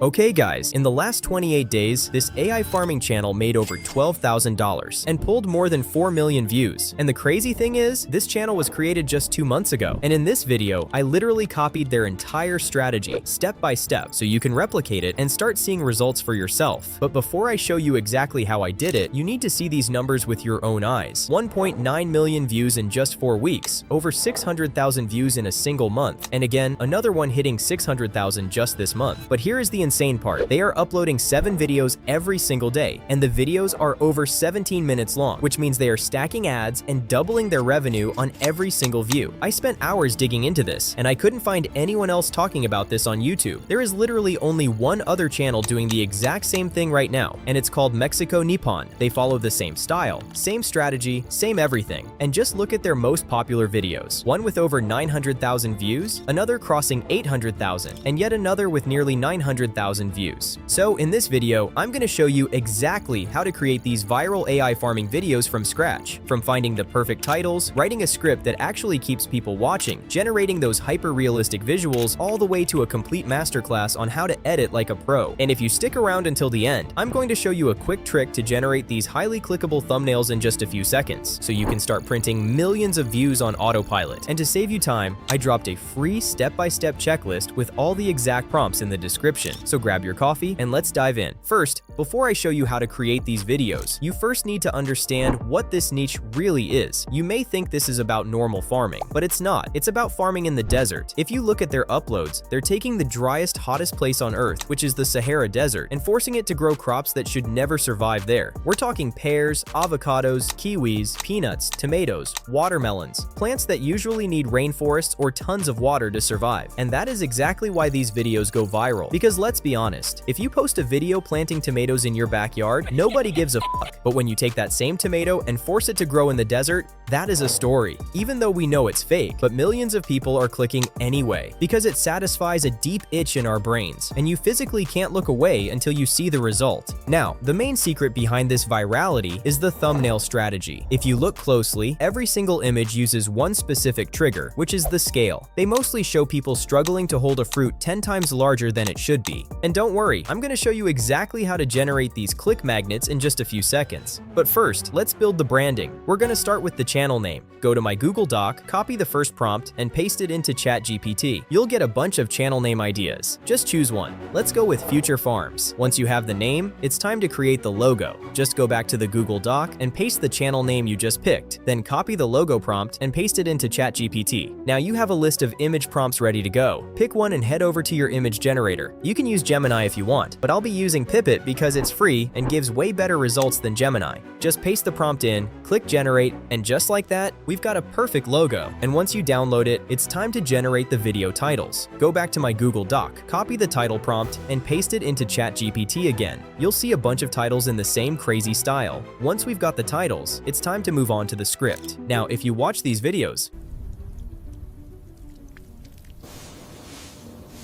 Okay guys, in the last 28 days, this AI farming channel made over $12,000 and pulled more than 4 million views. And the crazy thing is, this channel was created just 2 months ago. And in this video, I literally copied their entire strategy, step by step, so you can replicate it and start seeing results for yourself. But before I show you exactly how I did it, you need to see these numbers with your own eyes. 1.9 million views in just 4 weeks, over 600,000 views in a single month, and again, another one hitting 600,000 just this month. But here is the insane part. They are uploading 7 videos every single day, and the videos are over 17 minutes long, which means they are stacking ads and doubling their revenue on every single view. I spent hours digging into this, and I couldn't find anyone else talking about this on YouTube. There is literally only one other channel doing the exact same thing right now, and it's called Mexico Nippon. They follow the same style, same strategy, same everything. And just look at their most popular videos. One with over 900,000 views, another crossing 800,000, and yet another with nearly 900,000 views. So in this video, I'm going to show you exactly how to create these viral AI farming videos from scratch. From finding the perfect titles, writing a script that actually keeps people watching, generating those hyper-realistic visuals, all the way to a complete masterclass on how to edit like a pro. And if you stick around until the end, I'm going to show you a quick trick to generate these highly clickable thumbnails in just a few seconds, so you can start printing millions of views on autopilot. And to save you time, I dropped a free step-by-step checklist with all the exact prompts in the description. So grab your coffee and let's dive in. First, before I show you how to create these videos, you first need to understand what this niche really is. You may think this is about normal farming, but it's not. It's about farming in the desert. If you look at their uploads, they're taking the driest, hottest place on Earth, which is the Sahara Desert, and forcing it to grow crops that should never survive there. We're talking pears, avocados, kiwis, peanuts, tomatoes, watermelons, plants that usually need rainforests or tons of water to survive. And that is exactly why these videos go viral. Because let's be honest, if you post a video planting tomatoes in your backyard, nobody gives a fuck. But when you take that same tomato and force it to grow in the desert, that is a story. Even though we know it's fake, but millions of people are clicking anyway, because it satisfies a deep itch in our brains, and you physically can't look away until you see the result. Now, the main secret behind this virality is the thumbnail strategy. If you look closely, every single image uses one specific trigger, which is the scale. They mostly show people struggling to hold a fruit 10 times larger than it should be. And don't worry, I'm going to show you exactly how to generate these click magnets in just a few seconds. But first, let's build the branding. We're going to start with the channel name. Go to my Google Doc, copy the first prompt, and paste it into ChatGPT. You'll get a bunch of channel name ideas. Just choose one. Let's go with Future Farms. Once you have the name, it's time to create the logo. Just go back to the Google Doc and paste the channel name you just picked. Then copy the logo prompt and paste it into ChatGPT. Now you have a list of image prompts ready to go. Pick one and head over to your image generator. You can use Gemini if you want, but I'll be using Pipit because it's free and gives way better results than Gemini. Just paste the prompt in, click generate, and just like that, we've got a perfect logo. And once you download it, it's time to generate the video titles. Go back to my Google Doc, copy the title prompt, and paste it into ChatGPT again. You'll see a bunch of titles in the same crazy style. Once we've got the titles, it's time to move on to the script. Now, if you watch these videos,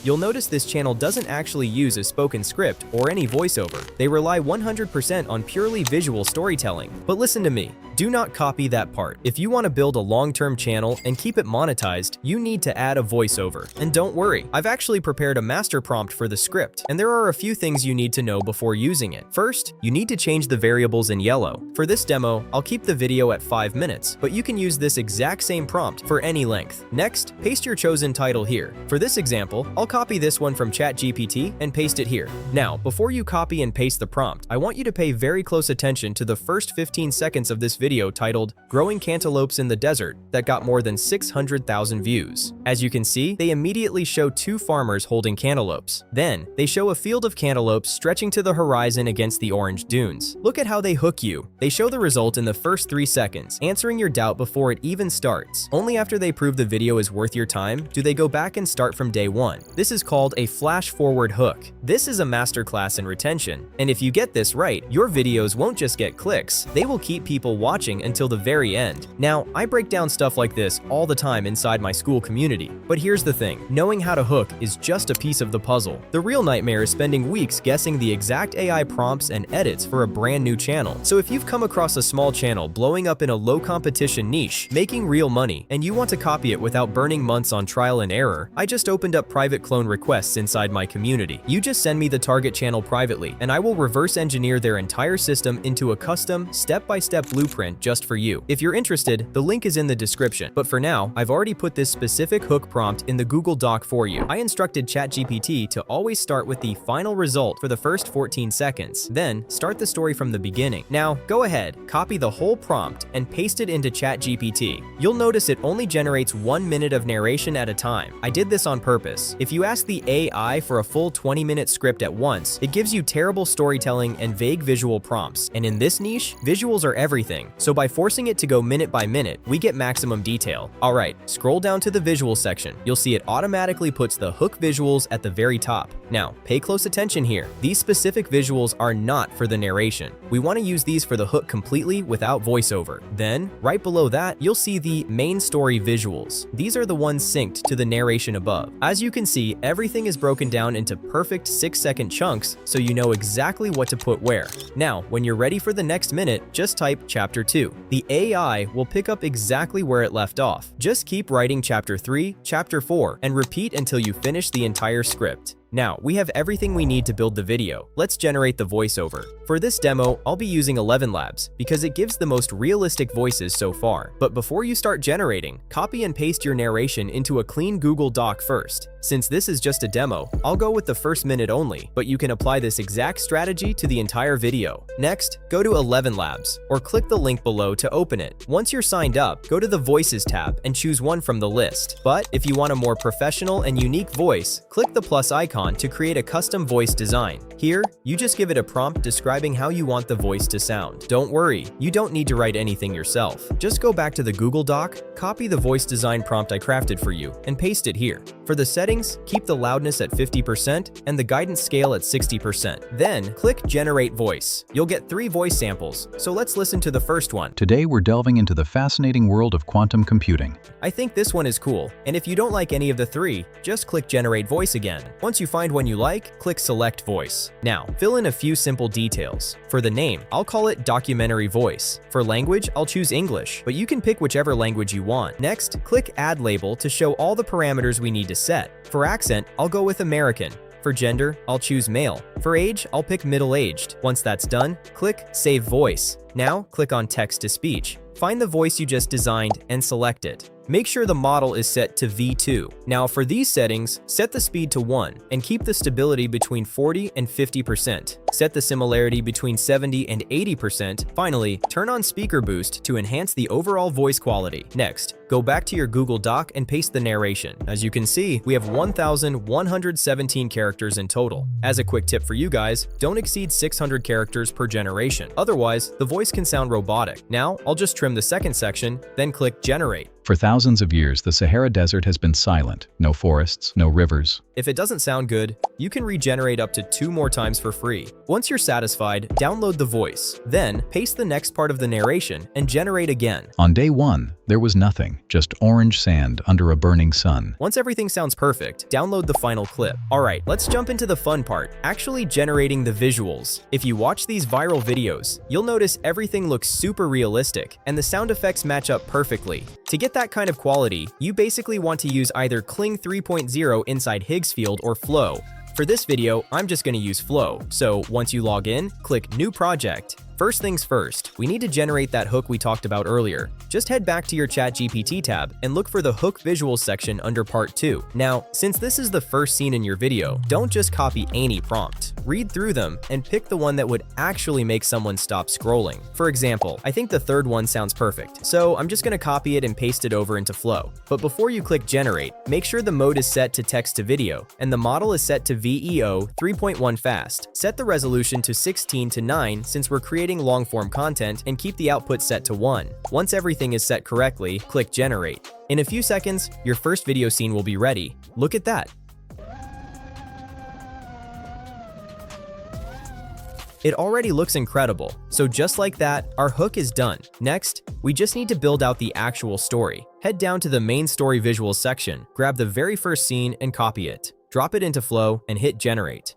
you'll notice this channel doesn't actually use a spoken script or any voiceover. They rely 100% on purely visual storytelling. But listen to me, do not copy that part. If you want to build a long-term channel and keep it monetized, you need to add a voiceover. And don't worry, I've actually prepared a master prompt for the script, and there are a few things you need to know before using it. First, you need to change the variables in yellow. For this demo, I'll keep the video at 5 minutes, but you can use this exact same prompt for any length. Next, paste your chosen title here. For this example, I'll copy this one from ChatGPT and paste it here. Now, before you copy and paste the prompt, I want you to pay very close attention to the first 15 seconds of this video titled Growing Cantaloupes in the Desert that got more than 600,000 views. As you can see, they immediately show 2 farmers holding cantaloupes. Then, they show a field of cantaloupes stretching to the horizon against the orange dunes. Look at how they hook you. They show the result in the first 3 seconds, answering your doubt before it even starts. Only after they prove the video is worth your time do they go back and start from day 1. This is called a flash forward hook. This is a masterclass in retention. And if you get this right, your videos won't just get clicks, they will keep people watching until the very end. Now, I break down stuff like this all the time inside my school community. But here's the thing, knowing how to hook is just a piece of the puzzle. The real nightmare is spending weeks guessing the exact AI prompts and edits for a brand new channel. So if you've come across a small channel blowing up in a low competition niche, making real money, and you want to copy it without burning months on trial and error, I just opened up private clone requests inside my community. You just send me the target channel privately, and I will reverse engineer their entire system into a custom, step-by-step blueprint just for you. If you're interested, the link is in the description. But for now, I've already put this specific hook prompt in the Google Doc for you. I instructed ChatGPT to always start with the final result for the first 14 seconds. Then, start the story from the beginning. Now, go ahead, copy the whole prompt and paste it into ChatGPT. You'll notice it only generates 1 minute of narration at a time. I did this on purpose. If you ask the AI for a full 20-minute script at once, it gives you terrible storytelling and vague visual prompts. And in this niche, visuals are everything. So by forcing it to go minute by minute, we get maximum detail. Alright, scroll down to the visual section. You'll see it automatically puts the hook visuals at the very top. Now, pay close attention here. These specific visuals are not for the narration. We want to use these for the hook completely without voiceover. Then, right below that, you'll see the main story visuals. These are the ones synced to the narration above. As you can see, everything is broken down into perfect 6-second chunks, so you know exactly what to put where. Now, when you're ready for the next minute, just type Chapter 2. The AI will pick up exactly where it left off. Just keep writing Chapter 3, Chapter 4, and repeat until you finish the entire script. Now, we have everything we need to build the video. Let's generate the voiceover. For this demo, I'll be using 11 Labs because it gives the most realistic voices so far. But before you start generating, copy and paste your narration into a clean Google Doc first. Since this is just a demo, I'll go with the first minute only, but you can apply this exact strategy to the entire video. Next, go to 11 Labs, or click the link below to open it. Once you're signed up, go to the Voices tab and choose one from the list. But if you want a more professional and unique voice, click the plus icon to create a custom voice design. Here, you just give it a prompt describing how you want the voice to sound. Don't worry, you don't need to write anything yourself. Just go back to the Google Doc, copy the voice design prompt I crafted for you, and paste it here. For the settings, keep the loudness at 50% and the guidance scale at 60%. Then, click Generate Voice. You'll get 3 voice samples, so let's listen to the first one. Today we're delving into the fascinating world of quantum computing. I think this one is cool, and if you don't like any of the 3, just click Generate Voice again. Once you find one you like, click Select Voice. Now, fill in a few simple details. For the name, I'll call it Documentary Voice. For language, I'll choose English, but you can pick whichever language you want. Next, click Add Label to show all the parameters we need to set. For accent, I'll go with American. For gender, I'll choose male. For age, I'll pick middle-aged. Once that's done, click Save Voice. Now, click on Text to Speech. Find the voice you just designed and select it. Make sure the model is set to V2. Now for these settings, set the speed to 1 and keep the stability between 40 and 50%. Set the similarity between 70 and 80%. Finally, turn on speaker boost to enhance the overall voice quality. Next, go back to your Google Doc and paste the narration. As you can see, we have 1,117 characters in total. As a quick tip for you guys, don't exceed 600 characters per generation. Otherwise, the voice can sound robotic. Now, I'll just trim the second section, then click Generate. For thousands of years, the Sahara Desert has been silent. No forests, no rivers. If it doesn't sound good, you can regenerate up to 2 more times for free. Once you're satisfied, download the voice. Then, paste the next part of the narration and generate again. On day 1, there was nothing, just orange sand under a burning sun. Once everything sounds perfect, download the final clip. Alright, let's jump into the fun part, actually generating the visuals. If you watch these viral videos, you'll notice everything looks super realistic, and the sound effects match up perfectly. To get that kind of quality, you basically want to use either Kling 3.0 inside Higgsfield or Flow. For this video, I'm just going to use Flow, so once you log in, click New Project. First things first, we need to generate that hook we talked about earlier. Just head back to your ChatGPT tab and look for the hook visuals section under part 2. Now, since this is the first scene in your video, don't just copy any prompt. Read through them and pick the one that would actually make someone stop scrolling. For example, I think the third one sounds perfect, so I'm just going to copy it and paste it over into Flow. But before you click Generate, make sure the mode is set to text to video and the model is set to VEO 3.1 fast. Set the resolution to 16:9 since we're creating long-form content, and keep the output set to 1. Once everything is set correctly, click Generate. In a few seconds, your first video scene will be ready. Look at that. It already looks incredible. So just like that, our hook is done. Next, we just need to build out the actual story. Head down to the main story visuals section, grab the very first scene and copy it. Drop it into Flow and hit Generate.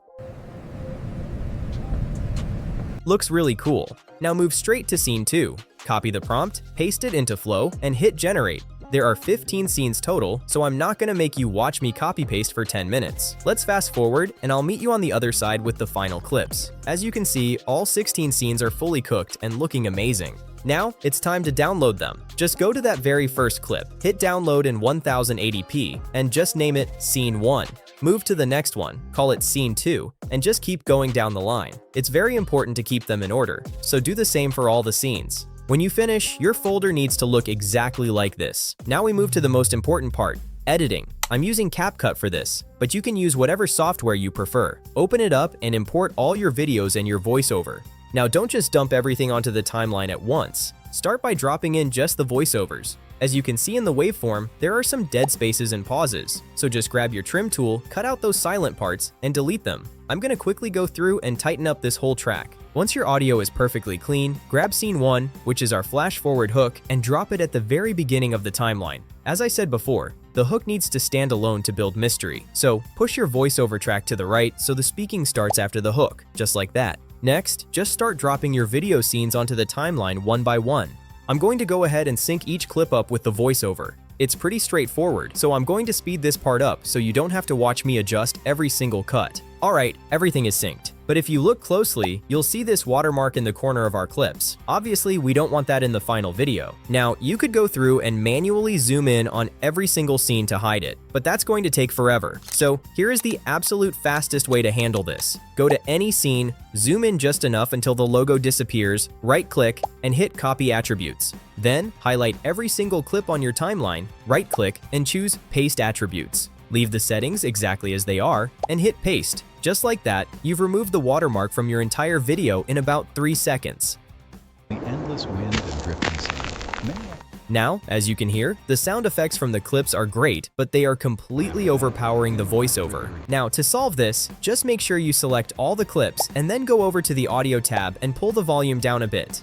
Looks really cool. Now move straight to scene 2. Copy the prompt, paste it into Flow, and hit Generate. There are 15 scenes total, so I'm not gonna make you watch me copy-paste for 10 minutes. Let's fast forward, and I'll meet you on the other side with the final clips. As you can see, all 16 scenes are fully cooked and looking amazing. Now, it's time to download them. Just go to that very first clip, hit download in 1080p, and just name it Scene 1. Move to the next one, call it Scene 2, and just keep going down the line. It's very important to keep them in order, so do the same for all the scenes. When you finish, your folder needs to look exactly like this. Now we move to the most important part, editing. I'm using CapCut for this, but you can use whatever software you prefer. Open it up and import all your videos and your voiceover. Now don't just dump everything onto the timeline at once. Start by dropping in just the voiceovers. As you can see in the waveform, there are some dead spaces and pauses, so just grab your trim tool, cut out those silent parts, and delete them. I'm gonna quickly go through and tighten up this whole track. Once your audio is perfectly clean, grab Scene 1, which is our flash forward hook, and drop it at the very beginning of the timeline. As I said before, the hook needs to stand alone to build mystery, so push your voiceover track to the right so the speaking starts after the hook, just like that. Next, just start dropping your video scenes onto the timeline one by one. I'm going to go ahead and sync each clip up with the voiceover. It's pretty straightforward, so I'm going to speed this part up so you don't have to watch me adjust every single cut. Alright, everything is synced. But if you look closely, you'll see this watermark in the corner of our clips. Obviously, we don't want that in the final video. Now, you could go through and manually zoom in on every single scene to hide it, but that's going to take forever. So here is the absolute fastest way to handle this. Go to any scene, zoom in just enough until the logo disappears, right-click, and hit Copy Attributes. Then, highlight every single clip on your timeline, right-click, and choose Paste Attributes. Leave the settings exactly as they are, and hit Paste. Just like that, you've removed the watermark from your entire video in about 3 seconds. The endless wind and drifting sand. Now, as you can hear, the sound effects from the clips are great, but they are completely overpowering the voiceover. Now, to solve this, just make sure you select all the clips and then go over to the Audio tab and pull the volume down a bit.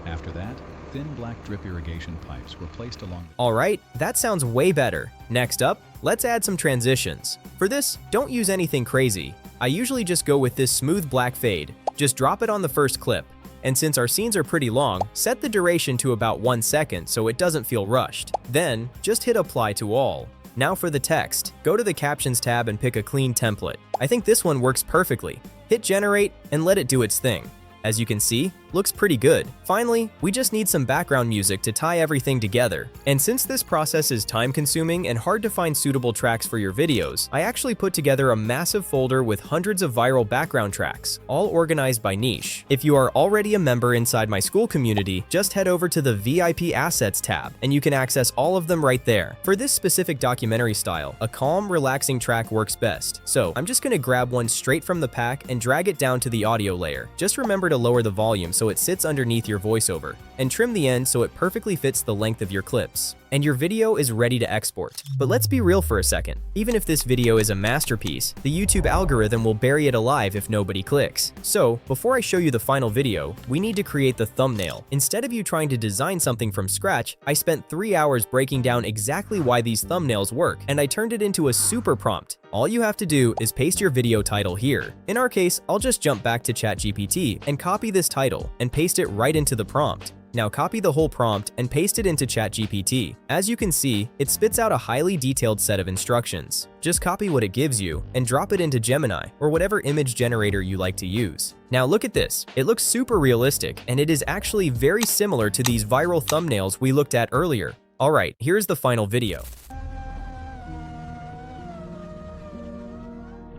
After that, thin black drip irrigation pipes were placed along the... Alright, that sounds way better. Next up, let's add some transitions. For this, don't use anything crazy. I usually just go with this smooth black fade. Just drop it on the first clip. And since our scenes are pretty long, set the duration to about 1 second so it doesn't feel rushed. Then, just hit apply to all. Now for the text, go to the captions tab and pick a clean template. I think this one works perfectly. Hit generate and let it do its thing. As you can see, looks pretty good. Finally, we just need some background music to tie everything together. And since this process is time-consuming and hard to find suitable tracks for your videos, I actually put together a massive folder with hundreds of viral background tracks, all organized by niche. If you are already a member inside my school community, just head over to the VIP Assets tab, and you can access all of them right there. For this specific documentary style, a calm, relaxing track works best. So I'm just gonna grab one straight from the pack and drag it down to the audio layer. Just remember to lower the volume so it sits underneath your voiceover, and trim the end so it perfectly fits the length of your clips. And your video is ready to export. But let's be real for a second. Even if this video is a masterpiece, the YouTube algorithm will bury it alive if nobody clicks. So, before I show you the final video, we need to create the thumbnail. Instead of you trying to design something from scratch, I spent 3 hours breaking down exactly why these thumbnails work, and I turned it into a super prompt. All you have to do is paste your video title here. In our case, I'll just jump back to ChatGPT and copy this title and paste it right into the prompt. Now copy the whole prompt and paste it into ChatGPT. As you can see, it spits out a highly detailed set of instructions. Just copy what it gives you and drop it into Gemini or whatever image generator you like to use. Now look at this. It looks super realistic, and it is actually very similar to these viral thumbnails we looked at earlier. Alright, here's the final video.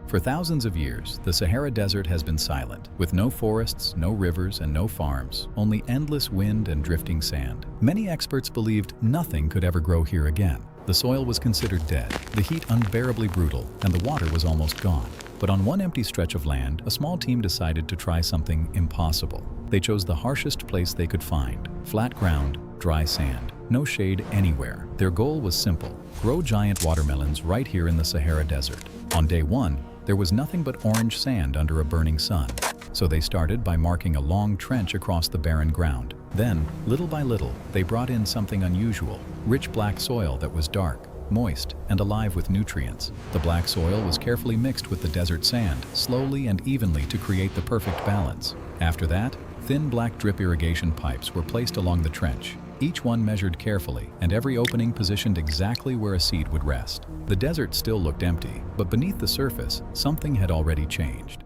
For thousands of years, the Sahara Desert has been silent, with no forests, no rivers, and no farms, only endless wind and drifting sand. Many experts believed nothing could ever grow here again. The soil was considered dead, the heat unbearably brutal, and the water was almost gone. But on one empty stretch of land, a small team decided to try something impossible. They chose the harshest place they could find: flat ground, dry sand, no shade anywhere. Their goal was simple: grow giant watermelons right here in the Sahara Desert. On day one, there was nothing but orange sand under a burning sun. So they started by marking a long trench across the barren ground. Then, little by little, they brought in something unusual: rich black soil that was dark, moist, and alive with nutrients. The black soil was carefully mixed with the desert sand, slowly and evenly to create the perfect balance. After that, thin black drip irrigation pipes were placed along the trench. each one measured carefully, and every opening positioned exactly where a seed would rest. The desert still looked empty, but beneath the surface, something had already changed.